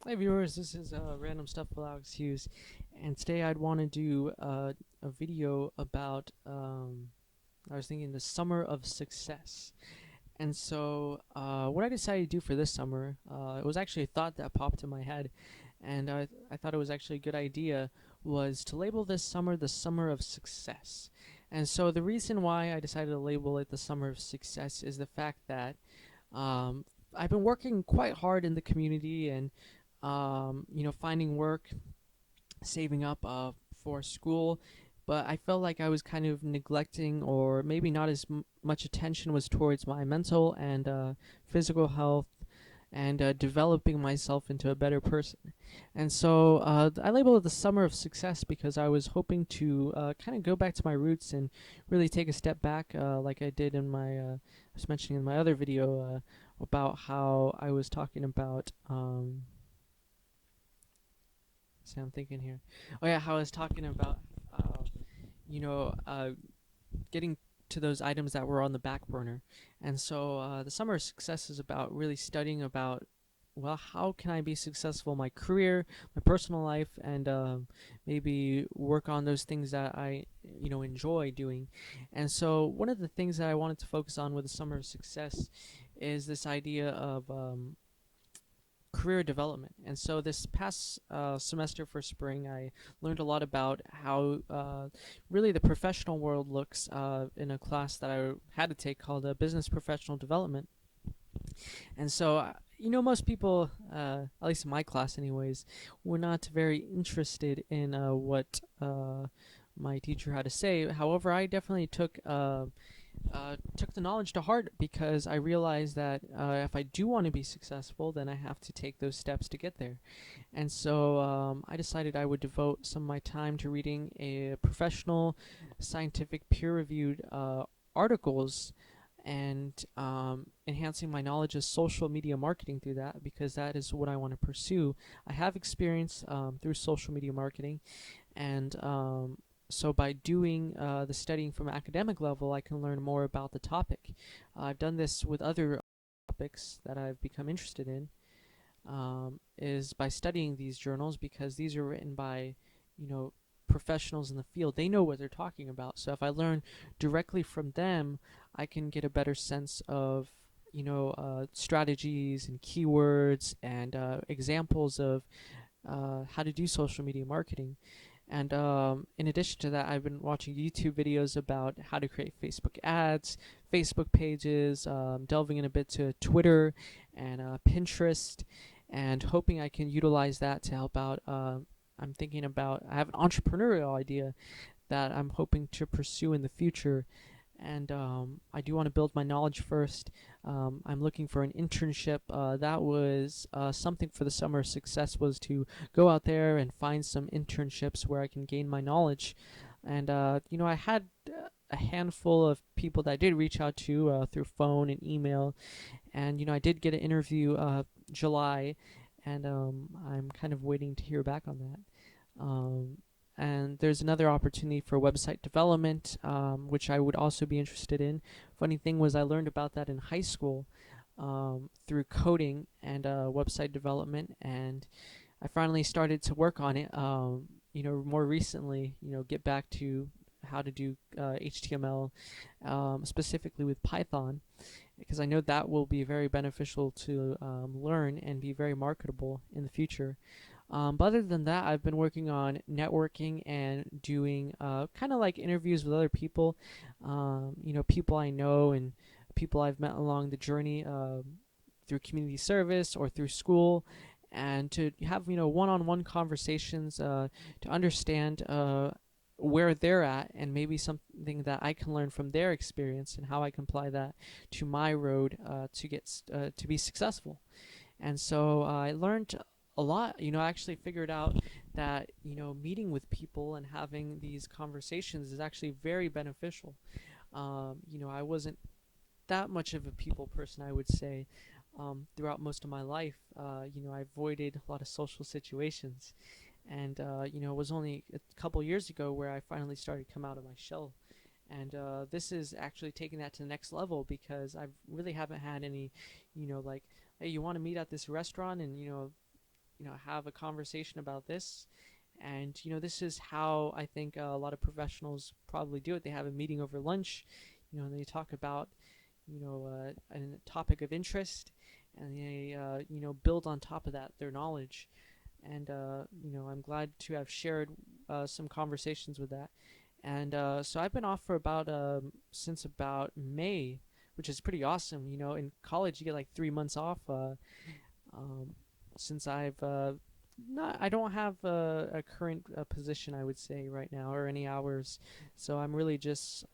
Hey viewers, this is Random Stuff with AlexHughes, and today I'd want to do a video about, I was thinking the summer of success. And so what I decided to do for this summer, it was actually a thought that popped in my head, and I thought it was actually a good idea, was to label this summer the summer of success. And so the reason why I decided to label it the summer of success is the fact that um, I've been working quite hard in the community and finding work, saving up for school, but I felt like I was kind of neglecting, or maybe not as much attention was towards my mental and physical health and developing myself into a better person. And so I labeled it the summer of success because I was hoping to kind of go back to my roots and really take a step back, like I did in my, I was mentioning in my other video about how I was talking about. See, I'm thinking here. Oh yeah, how I was talking about, uh, you know, uh, getting to those items that were on the back burner. And so the summer of success is about really studying about, well, how can I be successful in my career, my personal life, and maybe work on those things that I, enjoy doing. And so one of the things that I wanted to focus on with the summer of success is this idea of career development. And so this past semester for spring, I learned a lot about how really the professional world looks in a class that I had to take called Business Professional Development. And so, most people, at least in my class, anyways, were not very interested in what my teacher had to say. However, I definitely took the knowledge to heart because I realized that if I do want to be successful, then I have to take those steps to get there. And so I decided I would devote some of my time to reading a professional, scientific, peer-reviewed articles and enhancing my knowledge of social media marketing through that because that is what I want to pursue. I have experience through social media marketing, and so by doing the studying from academic level, I can learn more about the topic. I've done this with other topics that I've become interested in, is by studying these journals because these are written by, you know, professionals in the field. They know what they're talking about. So if I learn directly from them, I can get a better sense of, strategies and keywords and examples of how to do social media marketing. And in addition to that, I've been watching YouTube videos about how to create Facebook ads, Facebook pages, delving in a bit to Twitter and Pinterest, and hoping I can utilize that to help out. I'm thinking about, I have an entrepreneurial idea that I'm hoping to pursue in the future. And I do want to build my knowledge first. I'm looking for an internship. That was something for the summer of success, was to go out there and find some internships where I can gain my knowledge. And I had a handful of people that I did reach out to through phone and email, and I did get an interview July, and I'm kind of waiting to hear back on that. Um, and there's another opportunity for website development, which I would also be interested in. Funny thing was, I learned about that in high school through coding and website development, and I finally started to work on it. More recently, get back to how to do HTML, specifically with Python, because I know that will be very beneficial to learn and be very marketable in the future. But other than that, I've been working on networking and doing kind of like interviews with other people, people I know and people I've met along the journey through community service or through school, and to have one-on-one conversations to understand where they're at and maybe something that I can learn from their experience and how I can apply that to my road to be successful. And so I learned a lot. I actually figured out that meeting with people and having these conversations is actually very beneficial. I wasn't that much of a people person, I would say. Throughout most of my life, I avoided a lot of social situations, and it was only a couple years ago where I finally started to come out of my shell. And this is actually taking that to the next level because I really haven't had any, like, hey, you want to meet at this restaurant, and have a conversation about this. And this is how I think a lot of professionals probably do it. They have a meeting over lunch, and they talk about a topic of interest, and they build on top of that their knowledge. And I'm glad to have shared some conversations with that. And so I've been off for about since about May, which is pretty awesome. In college you get like 3 months off. Um, since I've not, I don't have a current position, I would say, right now, or any hours. So I'm really just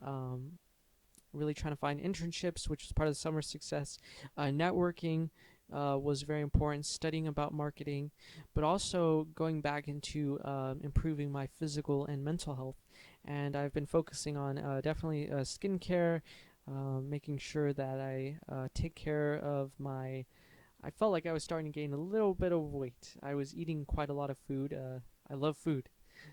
really trying to find internships, which is part of the summer success. Networking was very important, studying about marketing, but also going back into improving my physical and mental health. And I've been focusing on definitely skincare, making sure that I take care of my. I felt like I was starting to gain a little bit of weight. I was eating quite a lot of food. I love food.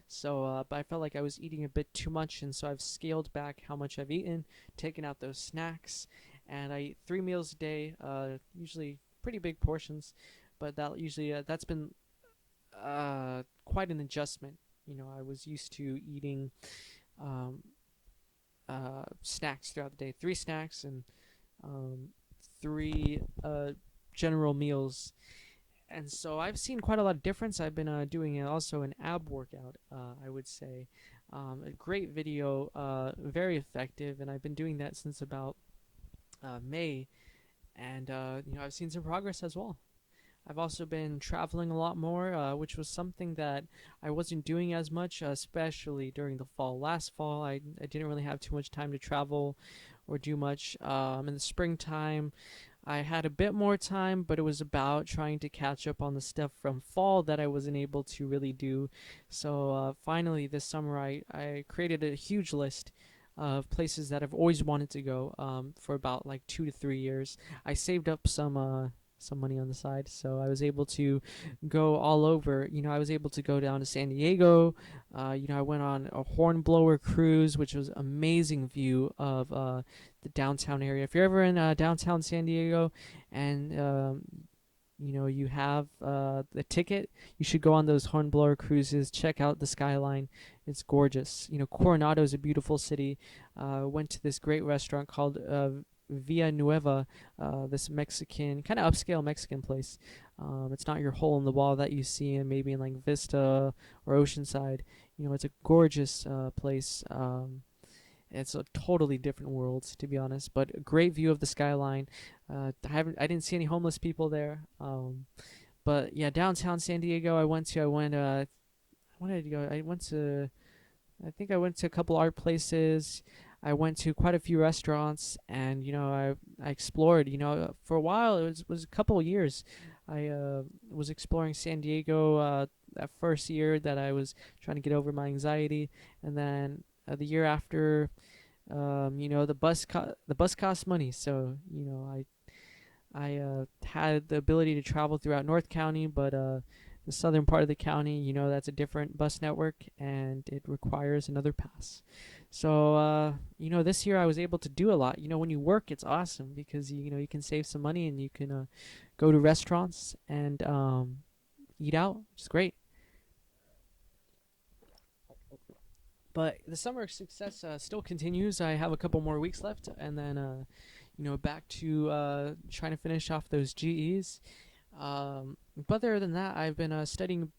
So, but I felt like I was eating a bit too much, and so I've scaled back how much I've eaten, taken out those snacks, and I eat 3 meals a day, usually pretty big portions, but that's been quite an adjustment. I was used to eating um, snacks throughout the day, 3 snacks and um, three general meals. And so I've seen quite a lot of difference. I've been doing also an ab workout, I would say. A great video, very effective, and I've been doing that since about May. And I've seen some progress as well. I've also been traveling a lot more, which was something that I wasn't doing as much, especially during the fall. Last fall, I didn't really have too much time to travel or do much. In the springtime, I had a bit more time, but it was about trying to catch up on the stuff from fall that I wasn't able to really do. So finally, this summer, I created a huge list of places that I've always wanted to go for about like 2 to 3 years. I saved up some money on the side, so I was able to go all over. I was able to go down to San Diego. I went on a hornblower cruise, which was amazing view of the downtown area. If you're ever in downtown San Diego, and you have the ticket, you should go on those hornblower cruises. Check out the skyline; it's gorgeous. Coronado is a beautiful city. Went to this great restaurant called Villa Nueva, this Mexican, kind of upscale Mexican place. It's not your hole in the wall that you see in maybe in like Vista or Oceanside. It's a gorgeous place. It's a totally different world, to be honest, but a great view of the skyline. I didn't see any homeless people there. But yeah, downtown San Diego, I went to. I went. When did I go? I went to. I think I went to a couple art places. I went to quite a few restaurants, and I explored. For a while, it was a couple of years. I was exploring San Diego that first year that I was trying to get over my anxiety, and then the year after, the bus costs money, so I had the ability to travel throughout North County, but the southern part of the county, that's a different bus network, and it requires another pass. So, this year I was able to do a lot. When you work, it's awesome because you can save some money and you can go to restaurants and eat out. It's great. But the summer success still continues. I have a couple more weeks left, and then back to trying to finish off those GEs. But other than that, I've been studying,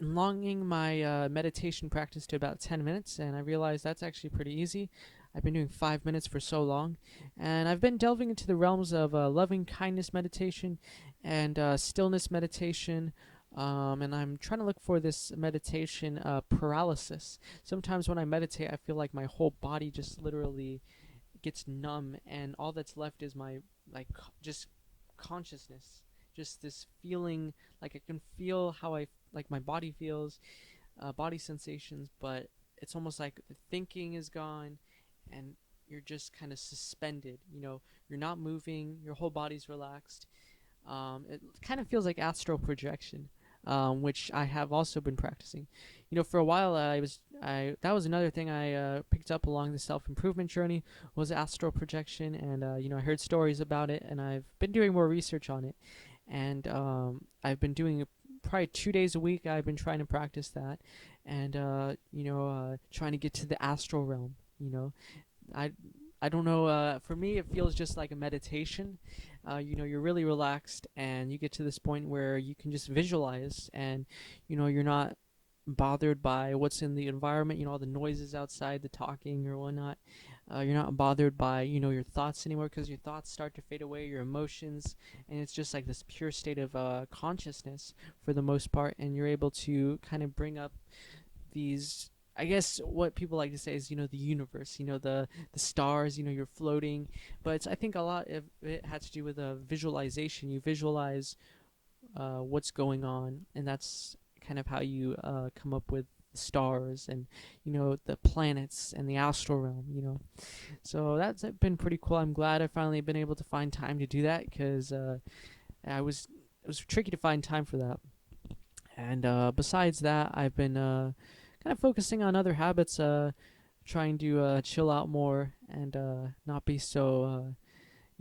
longing my meditation practice to about 10 minutes, and I realized that's actually pretty easy. I've been doing 5 minutes for so long, and I've been delving into the realms of loving kindness meditation and stillness meditation. And I'm trying to look for this meditation paralysis. Sometimes when I meditate, I feel like my whole body just literally gets numb, and all that's left is my just consciousness, just this feeling, like I can feel how like my body feels, body sensations, but it's almost like the thinking is gone, and you're just kind of suspended. You're not moving, your whole body's relaxed. It kind of feels like astral projection, which I have also been practicing. For a while, that was another thing I picked up along the self-improvement journey, was astral projection, and I heard stories about it, and I've been doing more research on it. and I've been doing it probably 2 days a week. I've been trying to practice that, and trying to get to the astral realm. I I don't know. For me, it feels just like a meditation. You're really relaxed, and you get to this point where you can just visualize, and you're not bothered by what's in the environment. All the noises outside, the talking or whatnot. You're not bothered by your thoughts anymore, because your thoughts start to fade away, your emotions, and it's just like this pure state of consciousness for the most part, and you're able to kind of bring up these, I guess what people like to say is the universe, the stars, you're floating. But I think a lot of it had to do with a visualization. You visualize what's going on, and that's kind of how you come up with the stars and the planets and the astral realm. So that's been pretty cool. I'm glad I finally been able to find time to do that, because it was tricky to find time for that. And besides that, I've been kind of focusing on other habits, trying to chill out more, and not be so.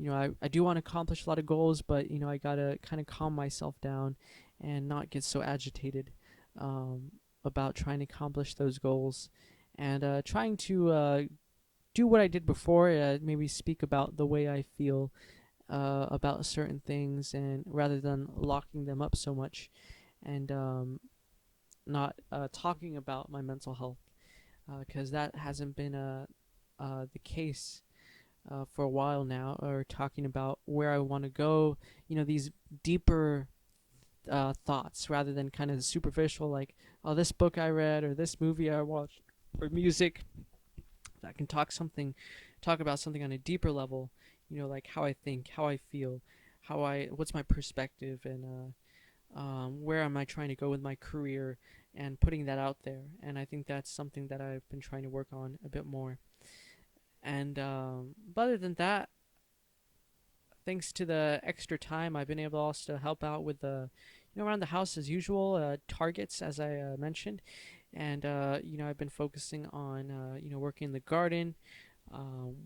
I do want to accomplish a lot of goals, but I gotta kind of calm myself down and not get so agitated about trying to accomplish those goals, and trying to do what I did before. Maybe speak about the way I feel about certain things, and rather than locking them up so much, and not talking about my mental health, because that hasn't been the case for a while now, or talking about where I want to go, these deeper thoughts, rather than kind of the superficial, like, oh, this book I read, or this movie I watched, or music that can talk about something on a deeper level, like how I think, how I feel, what's my perspective, and where am I trying to go with my career, and putting that out there. And I think that's something that I've been trying to work on a bit more. And but other than that, thanks to the extra time, I've been able also to help out with the, around the house as usual, targets, as I mentioned. And I've been focusing on working in the garden,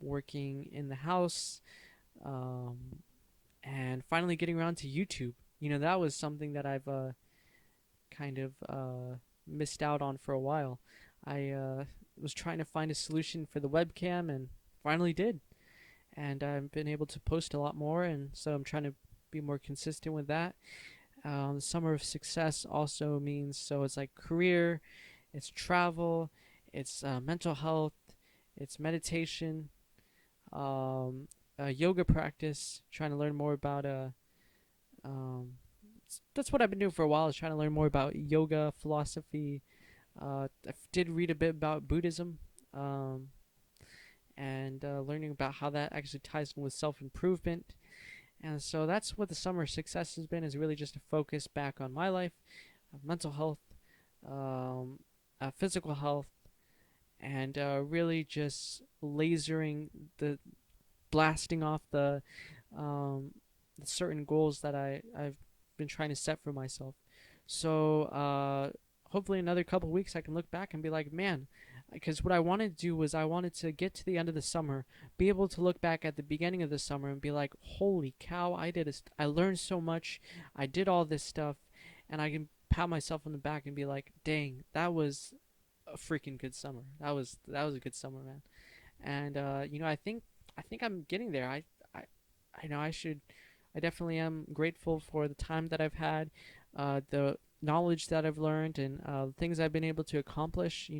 working in the house, um, and finally getting around to YouTube. That was something that I've kind of missed out on for a while. I was trying to find a solution for the webcam, and finally did. And I've been able to post a lot more, and so I'm trying to be more consistent with that. The summer of success also means, so it's like career, it's travel, it's mental health, it's meditation, yoga practice, trying to learn more about um, that's what I've been doing for a while, is trying to learn more about yoga philosophy. I did read a bit about Buddhism, um, and learning about how that actually ties in with self-improvement. And so that's what the summer success has been, is really just a focus back on my life, mental health, um, physical health, and really just lasering blasting off the certain goals that I've been trying to set for myself. So hopefully in another couple weeks I can look back and be like, man, because what I wanted to do was I wanted to get to the end of the summer, be able to look back at the beginning of the summer and be like, holy cow, I learned so much, I did all this stuff, and I can pat myself on the back and be like, dang, that was a freaking good summer. That was a good summer, man. And I think I'm getting there. I know I definitely am grateful for the time that I've had, the knowledge that I've learned, and things I've been able to accomplish.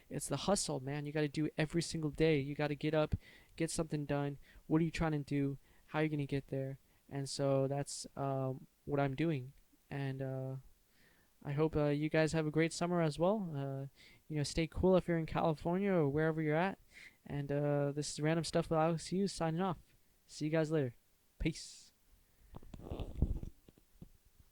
It's the hustle, man. You got to do it every single day. You got to get up, get something done. What are you trying to do? How are you going to get there? And so that's what I'm doing. And I hope you guys have a great summer as well. Stay cool if you're in California or wherever you're at. And this is Random Stuff with AlexHughes signing off. See you guys later. Peace.